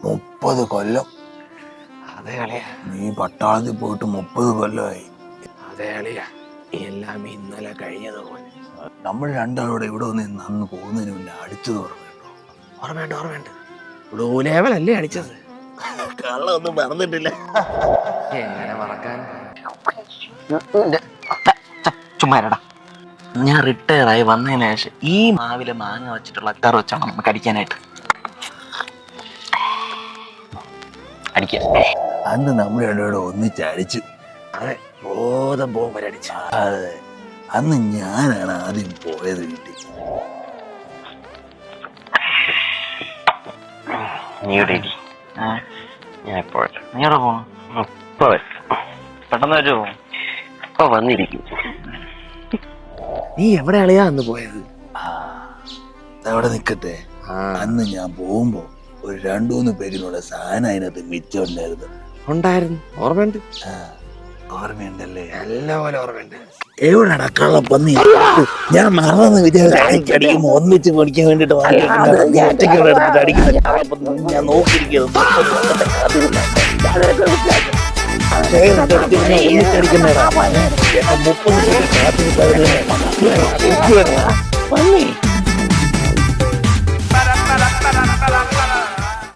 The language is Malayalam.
30 കൊല്ലം. അതെ അളിയ, നീ പട്ടാളത്തിൽ പോയിട്ട് 30 കൊല്ലമായി. അതെ അളിയ, എല്ലാം ഇന്നലെ കഴിഞ്ഞതുപോലെ. നമ്മൾ രണ്ടാളൂടെ ഇവിടെ നിന്ന് അന്ന് പോകുന്നതിന് മുന്നേ അടിച്ചത് ഓർമ്മയുണ്ടോ? ഓർമ്മയുണ്ട്. ബ്ലൂ ലേവലല്ലേ അടിച്ചത്? കള്ളൊന്നും പറഞ്ഞിട്ടില്ല. എങ്ങനെ മറക്കാൻ? ചുമ്മാരടാ, ഞാൻ റിട്ടയർ ആയി വന്നതിന് ശേഷം ഈ മാവിലെ മാങ്ങ വെച്ചിട്ടുള്ള അച്ചാർ വെച്ചാണ് നമുക്ക് അടിക്കാനായിട്ട്. അടിക്കാം. അന്ന് നമ്മൾ രണ്ടോടെ ഒന്നിച്ചടിച്ചു. അതെ, ബോധം പോകുമ്പോഴടിച്ചു. അതെ, അന്ന് ഞാനാണ് ആദ്യം പോയത് വീട്ടിൽ. ഞാൻ എപ്പോഴും നീ എവിടെ പോകണം? പെട്ടെന്ന് വെച്ചോ, ഇപ്പൊ വന്നിരിക്കും. നീ എവിടെ അളിയാ അന്ന് പോയത്? അവിടെ നിക്കട്ടെ. അന്ന് ഞാൻ പോകുമ്പോ ഒരു 2-3 പേരിനുള്ള സാധനം അതിനകത്ത് മിച്ചമുണ്ടായിരുന്നു. ഉണ്ടായിരുന്നു, ഓർമ്മയുണ്ട്. ഓർമ്മയുണ്ടല്ലേ? നല്ലപോലെ ഓർമ്മയുണ്ട്. എവിടെടാ കള്ളപ്പന്നി? ഞാൻ മറന്ന് വിചാരിച്ചടിക്കുമ്പോ ഒന്നിച്ച് പഠിക്കാൻ വേണ്ടിട്ട് ഞാൻ നോക്കിയിരിക്കുന്നത്.